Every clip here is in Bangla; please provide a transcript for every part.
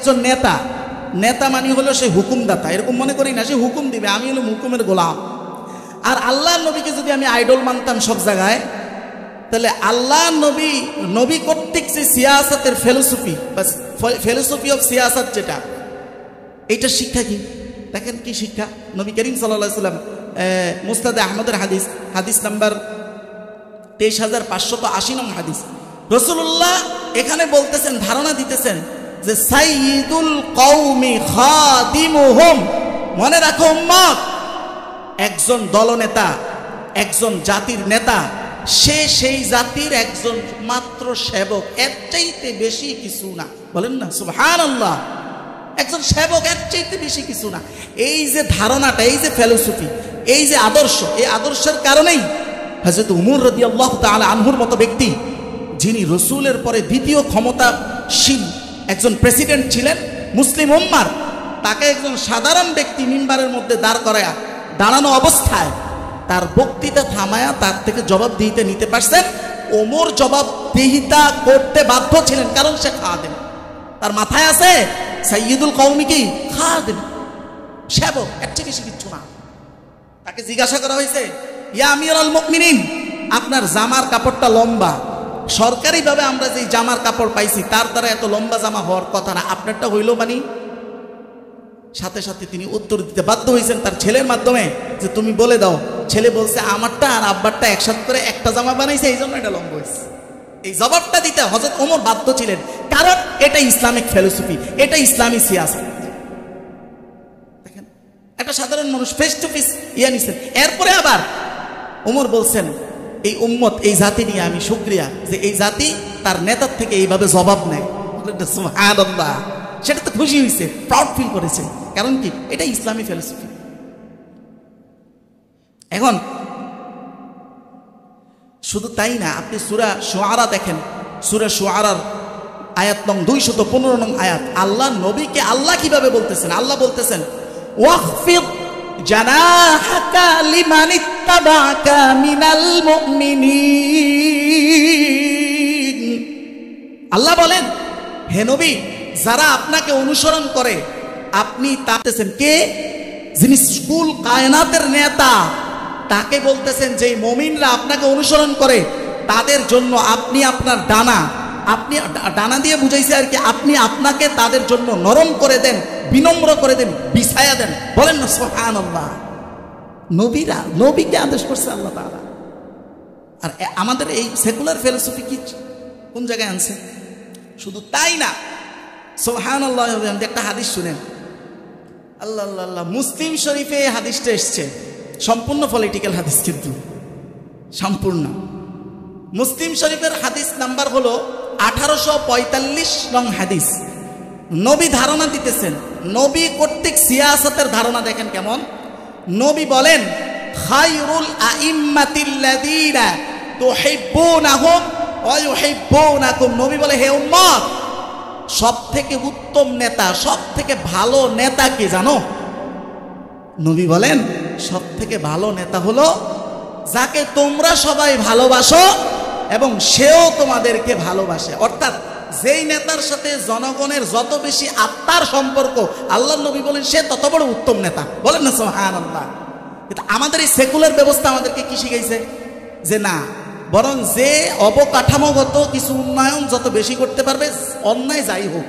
একজন নেতা, নেতা মানে হলো সে হুকুমদাতা, এরকম মনে করি না সে হুকুম দিবে, আমি হলো হুকুমের গোলাম। আর আল্লাহ নবীকে যদি আমি আইডল মানতাম সব জায়গায়, তাহলে আল্লাহ নবী নবী কর্তৃক যে সিয়াসতের ফিলোসফি বা ফিলোসফি অফ সিয়াসত যেটা, এইটার শিক্ষা কি দেখেন, কি শিক্ষা। নবী করিম সাল্লাল্লাহু আলাইহি ওয়াসাল্লাম মুসনাদে আহমদের হাদিস, হাদিস নাম্বার ২৩,৫৮০ নং হাদিস, রাসূলুল্লাহ এখানে বলতেছেন, ধারণা দিতেছেন যে সাইয়্যিদুল কওমি খাদিমুহুম, মনে রাখো উম্মত, একজন দলনেতা, একজন জাতির নেতা, সে সেই জাতির একজন মাত্র সেবক, এর চাইতে বেশি কিছু না। বলেন না সুবহানাল্লাহ, একজন সেবক, এর চাইতে বেশি কিছু না। এই যে ধারণাটা, এই যে ফিলোসফি, এই যে আদর্শ, এই আদর্শের কারণেই হযরত উমর রাদিয়াল্লাহু তাআলা আনহুর মতো ব্যক্তি, যিনি রসুলের পরে দ্বিতীয় ক্ষমতাশীল একজন প্রেসিডেন্ট ছিলেন মুসলিম উম্মার, তাকে একজন সাধারণ ব্যক্তি মিম্বারের মধ্যে দাঁড়ানো অবস্থায় তার বক্তৃতা থামায়া তার থেকে জবাবদিহিতা নিতে পারছেন। ওমর জবাবদিহিতা করতে বাধ্য ছিলেন, কারণ সে খাদেম, তার মাথায় আছে সাইয়্যিদুল কওমি কি খাদেম, সেবক, এর চেয়ে বেশি কিচ্ছু না। তাকে জিজ্ঞাসা করা হয়েছে, ইয়া আমিরুল মুমিনিন, আপনার জামার কাপড়টা লম্বা, সরকারিভাবে আমরা যে জামার কাপড় পাইছি তার দ্বারা এত লম্বা জামা হওয়ার কথা না, আপনারটা হইল মানি? সাথে সাথে তিনি উত্তর দিতে বাধ্য হয়েছেন তার ছেলের মাধ্যমে, যে তুমি বলে দাও। ছেলে বলছে, আমারটা আর আব্বারটা একসাথে করে একটা জামা বানাইছে, এই জন্য এটা লম্বা হয়েছে। এই জবাবটা দিতে হযরত ওমর বাধ্য ছিলেন, কারণ এটা ইসলামিক ফিলোসফি, এটা ইসলামী সিয়াসত। দেখেন, একটা সাধারণ মানুষ ফেস টু ফেস নিছেন। এরপরে আবার ওমর বলছেন, এই উম্মত, এই জাতি নিয়ে আমি শুকরিয়া যে এই জাতি তার নেতার থেকে এইভাবে জবাব নেয়। সুবহানাল্লাহ, সেটা তো খুশি হয়েছে, প্রাউড ফিল করেছে, কারণ কি এটা ইসলামী ফিলোসফি। এখন শুধু তাই না, আপনি সূরা শুআরা দেখেন, সূরা শুআরার আয়াত নং 215 নং আয়াত, আল্লাহ নবীকে আল্লাহ কিভাবে বলতেছেন, আল্লাহ বলতেছেন ওয়াখফিদ জানাহাকা লিমানিত্তাবা'কা মিনাল মুমিনিন। আল্লাহ বলেন, হে নবী, যারা আপনাকে অনুসরণ করে, আপনি তাতেছেন কে, যিনি কুল কায়নাতের নেতা, তাকে বলতেছেন যে মুমিনরা আপনাকে অনুসরণ করে তাদের জন্য আপনি আপনার ডানা, আপনি ডানা দিয়ে বুঝাইছে আর কি, আপনি আপনাকে তাদের জন্য নরম করে দেন, বিনম্র করে দেন, বিছায়া দেন। বলেন না সুবহানাল্লাহ। নবীরা, নবীকে আদেশ করছে আল্লাহ তাআলা। আর আমাদের এই সেকুলার ফিলোসফি কি কোন জায়গায় আনছে? শুধু তাই না, সুবহানাল্লাহ, একটা হাদিস শুনেন, আল্লাহ আল্লাহ আল্লাহ, মুসলিম শরীফে এই হাদিসটা এসছে, সম্পূর্ণ পলিটিক্যাল হাদিস, কিন্তু সম্পূর্ণ মুসলিম শরীফের হাদিস নাম্বার হলো 1845 নং হাদিস। নবী ধারণা দিতেছেন, নবী কর্তৃক সিয়াসতের ধারণা দেখেন কেমন। নবী বলেন, খায়রুল আইম্মাতিল্লাযীনা তুহিব্বুনাহুম ওয়া ইউহিব্বুনাকুম। নবী বলে, হে উম্মত, সব থেকে উত্তম নেতা, সব থেকে ভালো নেতা কি জানো? নবী বলেন, সব থেকে ভালো নেতা হলো যাকে তোমরা সবাই ভালোবাসো এবং সেও তোমাদেরকে ভালোবাসে। অর্থাৎ যেই নেতার সাথে জনগণের যত বেশি আত্মার সম্পর্ক, আল্লাহ নবী বলেন সে তত বড় উত্তম নেতা। বলেন না সুবহানাল্লাহ। কিন্তু আমাদের এই সেকুলার ব্যবস্থা আমাদেরকে কি শিখাইছে, যে না, বরং যে অবকাঠামোগত কিছু উন্নয়ন যত বেশি করতে পারবে, অন্যায় যাই হোক,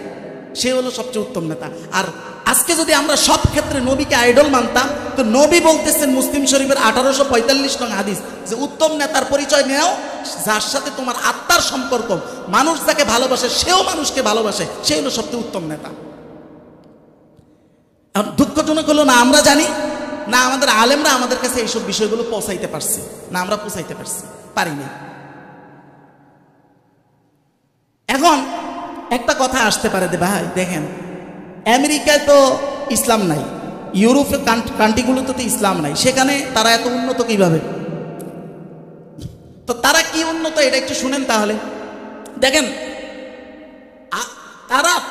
সে হলো সবচেয়ে উত্তম নেতা। আর আজকে যদি আমরা সব ক্ষেত্রে নবীকে আইডল মানতাম, তো নবী বলতেছেন মুসলিম শরীফের 1845 নং হাদিস, যে উত্তম নেতার পরিচয় নেও যার সাথে তোমার আত্মার সম্পর্ক, মানুষ যাকে ভালোবাসে সেও মানুষকে ভালোবাসে, সে হলো সবচেয়ে উত্তম নেতা। আর দুঃখজনক হলো না আমরা জানি না, আমাদের আলেমরা আমাদের কাছে এইসব বিষয়গুলো পৌঁছাইতে পারছে না, আমরা পৌঁছাইতে পারিনি। এখন একটা কথা আসতে পারে, যে ভাই দেখেন, আমেরিকায় তো ইসলাম নাই, ইউরোপের কান্ট্রিগুলোতে তো ইসলাম নাই, সেখানে তারা এত উন্নত কিভাবে? তো তারা কি উন্নত, এটা একটু শুনেন তাহলে। দেখেন,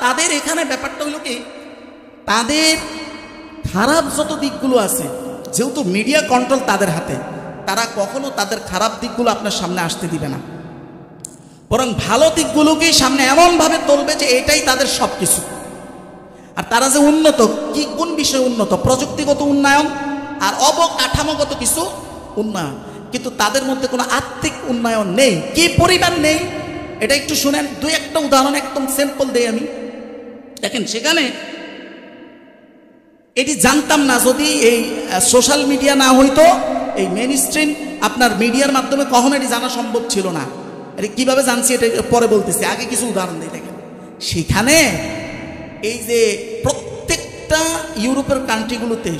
তাদের এখানে ব্যাপারটা হলো কি, তাদের খারাপ যত দিকগুলো আছে, যেহেতু মিডিয়া কন্ট্রোল তাদের হাতে, তারা কখনো তাদের খারাপ দিকগুলো আপনার সামনে আসতে দিবে না, বরং ভালো দিকগুলোকেই সামনে এমনভাবে তুলবে যে এটাই তাদের সব কিছু। আর তারা যে উন্নত, কি কোন বিষয়ে উন্নত? প্রযুক্তিগত উন্নয়ন আর অবকাঠামোগত কিছু উন্নয়ন, কিন্তু তাদের মধ্যে কোনো আত্মিক উন্নয়ন নেই। কি পরিমাণ নেই এটা একটু শুনেন। দুই একটা উদাহরণ একদম সিম্পল দেই আমি। দেখেন সেখানে এটি জানতাম না, যদি এই সোশ্যাল মিডিয়া না হইতো, এই মেইন স্ট্রিম আপনার মিডিয়ার মাধ্যমে কখনো এটি জানা সম্ভব ছিল না। এটা কীভাবে জানছি এটা পরে বলতেছি, আগে কিছু উদাহরণ দিই। দেখেন সেখানে এই যে প্রত্যেকটা ইউরোপের কান্ট্রিগুলোতে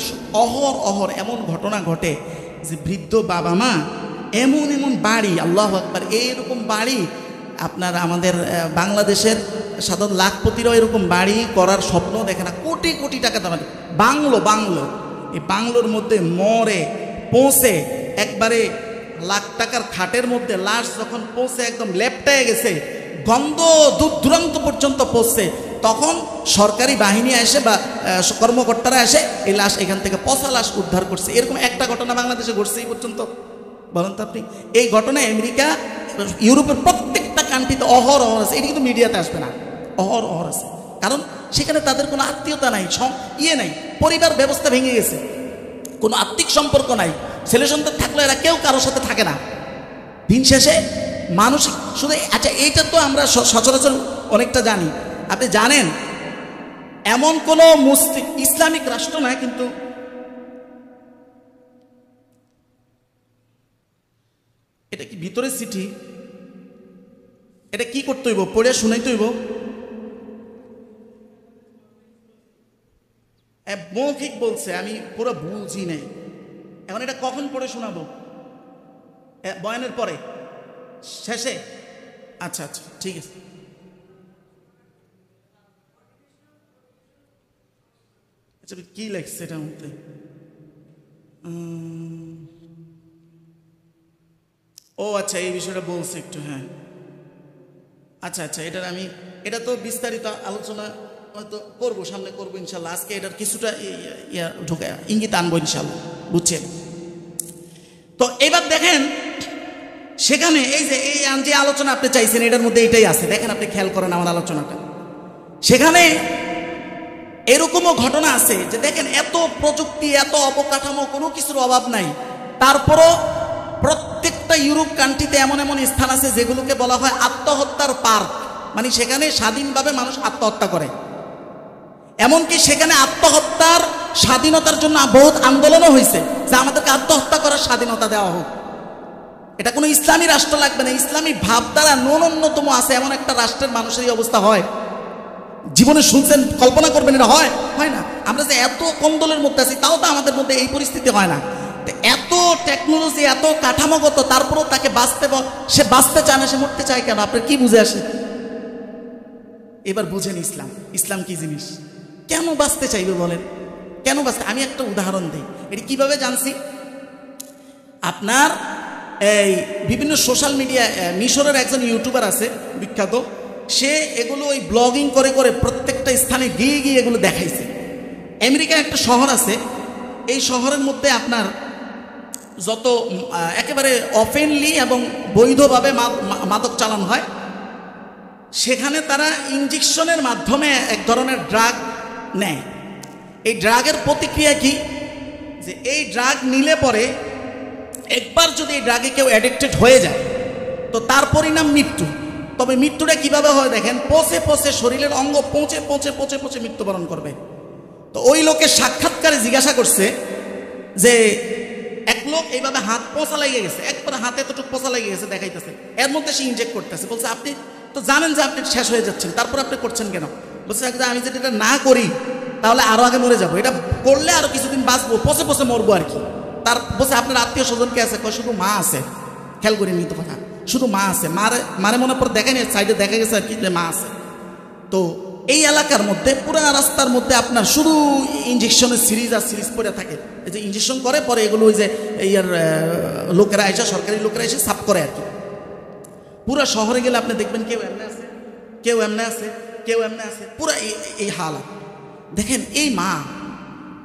অহর এমন ঘটনা ঘটে যে বৃদ্ধ বাবা মা এমন এমন বাড়ি, আল্লাহু আকবার, এইরকম বাড়ি আপনার আমাদের বাংলাদেশের সাধারণ লাখপতিরাও এরকম বাড়ি করার স্বপ্ন দেখে না। কোটি কোটি টাকা দাম বাংলো, এই বাংলোর মধ্যে মরে পৌঁছে একবারে লাখ টাকার খাটের মধ্যে লাশ যখন পৌঁছে একদম লেপটায় গেছে, গন্ধ দূর দূরান্ত পর্যন্ত পৌঁছছে, তখন সরকারি বাহিনী আসে বা কর্মকর্তারা আসে এই লাশ এখান থেকে পচা লাশ উদ্ধার করছে। এরকম একটা ঘটনা বাংলাদেশে ঘটছে এই পর্যন্ত। বলেন তো আপনি, এই ঘটনা আমেরিকা ইউরোপের প্রত্যেকটা কান্ট্রিতে অহরহ আছে। এটি কিন্তু মিডিয়াতে আসবে না, অহরহ আছে। কারণ সেখানে তাদের কোনো আত্মীয়তা নাই, নাই, পরিবার ব্যবস্থা ভেঙে গেছে, কোনো আত্মিক সম্পর্ক নাই। ছেলে সন্তান থাকলে এরা কেউ কারোর সাথে থাকে না। দিন শেষে মানসিক শুধু, আচ্ছা এইটা তো আমরা সচরাচর অনেকটা জানি। আপনি জানেন এমন কোনো মুসলিম ইসলামিক রাষ্ট্র নয়, কিন্তু এটা কি ভিতরে চিঠি, এটা কি করতে হইব? পড়ে শুনাইতে হইব? মৌখিক বলছে, আমি পুরো বুঝি নাই। এখন এটা কখন পড়ে শোনাবো? বয়ানের পরে, শেষে? আচ্ছা আচ্ছা, ঠিক আছে। আচ্ছা কি লেখছে এটার মধ্যে? ও আচ্ছা, এই বিষয়টা বলছে একটু। হ্যাঁ আচ্ছা আচ্ছা, এটা তো বিস্তারিত আলোচনা হয়তো করবো, সামনে করবো ইনশাল্লাহ। আজকে এটার কিছুটা ঢুকে ইঙ্গিত আনবো ইনশাল্লাহ, বুঝছেন? তো এবার দেখেন সেখানে এই যে আলোচনা আপনি চাইছেন এটার মধ্যে এটাই আছে। দেখেন আপনি খেয়াল করেন আমার আলোচনাটা, সেখানে এরকমও ঘটনা আছে যে দেখেন এত প্রযুক্তি, এত অবকাঠামো, কোনো কিছুর অভাব নাই, তারপরও প্রত্যেকটা ইউরোপ কান্ট্রিতে এমন এমন স্থান আছে যেগুলোকে বলা হয় আত্মহত্যার পার্ক। মানে সেখানে স্বাধীনভাবে মানুষ আত্মহত্যা করে। এমনকি সেখানে আত্মহত্যার স্বাধীনতার জন্য বহুত আন্দোলনও হয়েছে যে আমাদেরকে আত্মহত্যা করার স্বাধীনতা দেওয়া হোক। এটা কোনো ইসলামী রাষ্ট্র লাগবে না, ইসলামী ভাবধারা ন্যূনতম আছে এমন একটা রাষ্ট্রের মানুষের এই অবস্থা হয়? জীবনে শুনছেন, কল্পনা করবেন এটা হয়? হয় না। আমরা যে এত কন্দলের মধ্যে আছি তাও তো আমাদের মধ্যে এই পরিস্থিতি হয় না। এত টেকনোলজি, এত কাঠামোগত, তারপরেও তাকে সে বাঁচতে চায় না, সে মরতে চায় কেন? আপনার কি বুঝে আসে? এবার বুঝেন ইসলাম কি জিনিস, কেন বাঁচতে চাইবে বলেন? কেন বাঁচতে? আমি একটা উদাহরণ দিই, এটি কিভাবে জানছি। আপনার এই বিভিন্ন সোশ্যাল মিডিয়া, মিশরের একজন ইউটিউবার আছে বিখ্যাত, সে এগুলো ওই ব্লগিং করে করে প্রত্যেকটা স্থানে গিয়ে গিয়ে এগুলো দেখাইছে। আমেরিকার একটা শহর আছে, এই শহরের মধ্যে আপনার যত একেবারে ওপেনলি এবং বৈধভাবে মাদক চালানো হয়, সেখানে তারা ইনজেকশনের মাধ্যমে এক ধরনের ড্রাগ নেয়। এই ড্রাগের প্রতিক্রিয়া কি, যে এই ড্রাগ নিলে পরে একবার যদি এই ড্রাগে কেউ অ্যাডিক্টেড হয়ে যায় তো তার পরিণাম মৃত্যু। তবে মৃত্যুটা কিভাবে হয় দেখেন, পচে পচে শরীরের অঙ্গ পচে পচে পচে পচে মৃত্যুবরণ করবে। তো ওই লোকের সাক্ষাৎকারে জিজ্ঞাসা করছে যে এক লোক এইভাবে হাত পচা লেগে গেছে, একবার হাতে এতটুকু পচা লেগে গেছে দেখাইতেছে, এর মধ্যে সে ইনজেক্ট করতেছে। বলছে আপনি তো জানেন যে আপনি শেষ হয়ে যাচ্ছেন, তারপর আপনি করছেন কেন? বলছে আমি যদি এটা না করি তাহলে আরো আগে মরে যাবো, এটা করলে আরো কিছুদিন বাঁচবো, পচে পচে মরবো আর কি। তার বলছে আপনার আত্মীয় স্বজন কে আছে? শুধু মা আছে। খেয়াল করি নি তো কথা, শুধু মা আছে। মারে মনে পর দেখেনি, সাইডে দেখা গেছে আর কি যে মা আছে। তো এই এলাকার মধ্যে পুরা রাস্তার মধ্যে আপনার শুধু ইনজেকশনের সিরিজ আর সিরিজ পড়ে থাকে। এই যে ইনজেকশন করে পরে এগুলো ওই যে ইয়ার লোকেরা এসে, সরকারি লোকেরা এসে সাফ করে আর কি। পুরা শহরে গেলে আপনি দেখবেন কেউ এমনি আছে, কেউ এমনি আছে, কেউ এমনি আছে, পুরা এই হালাত। দেখেন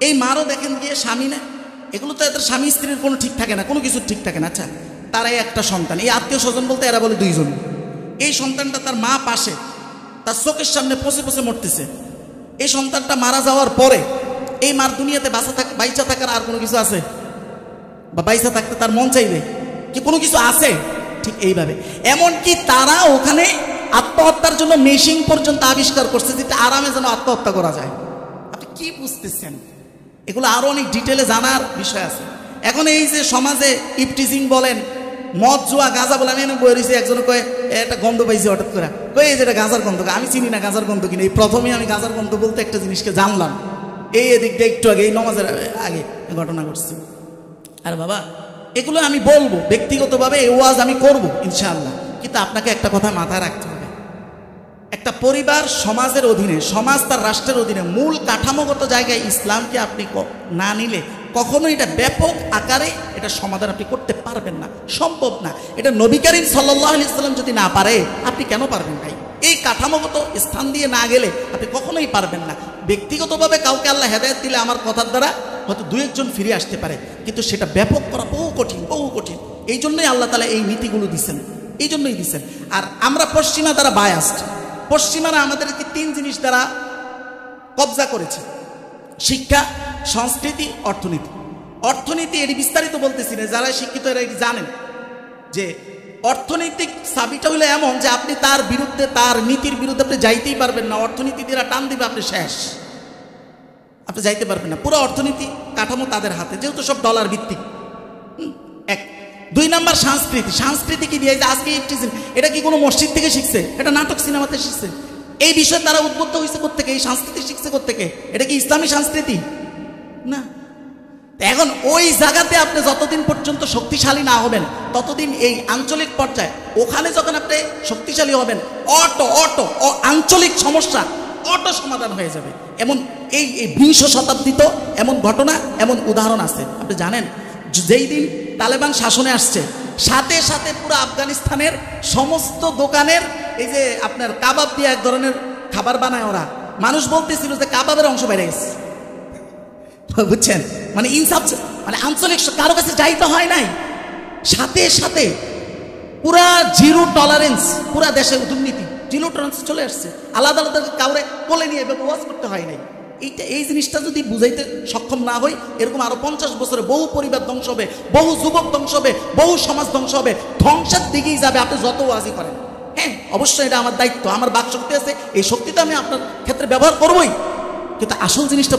এই মারও দেখেন গিয়ে স্বামী না, এগুলো তো এদের স্বামী স্ত্রীর কোনো ঠিক থাকে না, কোনো কিছু ঠিক থাকে না। আচ্ছা তারাই একটা সন্তান, এই আত্মীয় স্বজন বলতে এরা বলে দুইজন। এই সন্তানটা তার মা পাশে, তার চোখের সামনে পচে পচে মরতেছে। এই সন্তানটা মারা যাওয়ার পরে এই মার দুনিয়াতে বাইচা থাকার আর কোনো কিছু আছে? বা বাইচা থাকতে তার মন চাইবে কি কোনো কিছু আছে? ঠিক এইভাবে এমনকি তারা ওখানে আত্মহত্যার জন্য মেশিন পর্যন্ত আবিষ্কার করছে যেটা আরামে যেন আত্মহত্যা করা যায়। আপনি কি বুঝতেছেন? এগুলো আরো অনেক ডিটেলে জানার বিষয় আছে। এখন এই যে সমাজে ইফটিজিং বলেন, মদ জুয়া গাঁজা বলে, আমি বই রয়েছি, একজন কয়ে একটা গন্ধ পাইছি হঠাৎ করে, কয়ে যেটা গাঁজার গন্ধ। আমি চিনি না গাঁজার গন্ধ কিনা, এই প্রথমে আমি গাঁজার গন্ধ বলতে একটা জিনিসকে জানলাম এই এদিক দিয়ে একটু আগে, এই নমাজের আগে ঘটনা ঘটছে। আর বাবা এগুলো আমি বলবো ব্যক্তিগতভাবে, এই ওয়াজ আমি করব ইনশাআল্লাহ, কিন্তু আপনাকে একটা কথা মাথায় রাখতে হবে, একটা পরিবার সমাজের অধীনে, সমাজ তার রাষ্ট্রের অধীনে, মূল কাঠামোগত জায়গায় ইসলামকে আপনি না নিলে কখনো এটা ব্যাপক আকারে এটা সমাধান আপনি করতে পারবেন না, সম্ভব না। এটা নবী করিম সাল্লাল্লাহু আলাইহি ওয়াসাল্লাম যদি না পারে, আপনি কেন পারবেন ভাই? এই কাঠামোগত স্থান দিয়ে না গেলে আপনি কখনোই পারবেন না। ব্যক্তিগতভাবে কাউকে আল্লাহ হেদায়েত দিলে আমার কথার দ্বারা হয়তো দু একজন ফিরে আসতে পারে, কিন্তু সেটা ব্যাপক করা বহু কঠিন, বহু কঠিন। এই জন্যই আল্লাহ তাআলা এই নীতিগুলো দিচ্ছেন, এই জন্যই দিচ্ছেন। আর আমরা পশ্চিমা দ্বারা বায়াসড, পশ্চিমারা আমাদেরকে তিন জিনিস দ্বারা কবজা করেছে: শিক্ষা, সংস্কৃতি, অর্থনীতি। অর্থনীতি এটি বিস্তারিত বলতেছি না, যারা শিক্ষিত এরা এটি জানেন যে অর্থনৈতিক চাবিটা হলো এমন যে আপনি তার বিরুদ্ধে, তার নীতির বিরুদ্ধে আপনি যাইতেই পারবেন না। অর্থনীতি দিয়ে টান দিবে, আপনি শেষ, আপনি যাইতে পারবেন না। পুরো অর্থনীতি কাঠামো তাদের হাতে, যেহেতু সব ডলার ভিত্তিক। এক। দুই নাম্বার সংস্কৃতি। সংস্কৃতি কি দিয়ে? আজকে এটা কি কোনো মসজিদ থেকে শিখছে? এটা নাটক সিনেমাতে শিখছে। এই বিষয়ে তারা উদ্বুদ্ধ হয়েছে কোত্থেকে? এই সংস্কৃতি শিখছে কোত্থেকে? এটা কি ইসলামী সংস্কৃতি? না। এখন ওই জায়গাতে আপনি যতদিন পর্যন্ত শক্তিশালী না হবেন, ততদিন এই আঞ্চলিক পর্যায়ে, ওখানে যখন আপনি শক্তিশালী হবেন, আঞ্চলিক সমস্যা অটো সমাধান হয়ে যাবে। এমন এই 20 শতাব্দীতে এমন ঘটনা, এমন উদাহরণ আছে। আপনি জানেন যেই দিন তালেবান শাসনে আসছে, সাথে সাথে পুরো আফগানিস্তানের সমস্ত দোকানের এই যে আপনার কাবাব দিয়ে এক ধরনের খাবার বানায় ওরা, মানুষ বলতেছিল যে কাবাবের অংশ বেড়ে গেছে। বুঝছেন? মানে ইনসাফ, মানে আঞ্চলিক কারো কাছে যাইতে হয় নাই, সাথে সাথে পুরা জিরো টলারেন্স, পুরা দেশের দুর্নীতি জিরো টলারেন্স চলে আসছে। আলাদা আলাদা কাউরে কোলে নিয়ে ওয়াজ করতে হয় নাই। এই জিনিসটা যদি বুঝাইতে সক্ষম না হই, এরকম আরো 50 বছরে বহু পরিবার ধ্বংস হবে, বহু যুবক ধ্বংস হবে, বহু সমাজ ধ্বংস হবে, ধ্বংসের দিকেই যাবে আপনি যত ওয়াজই করেন। হ্যাঁ, অবশ্যই এটা আমার দায়িত্ব, আমার বাক শক্তি আছে, এই শক্তিটা আমি আপনার ক্ষেত্রে ব্যবহার করবই, কিন্তু আসল জিনিসটা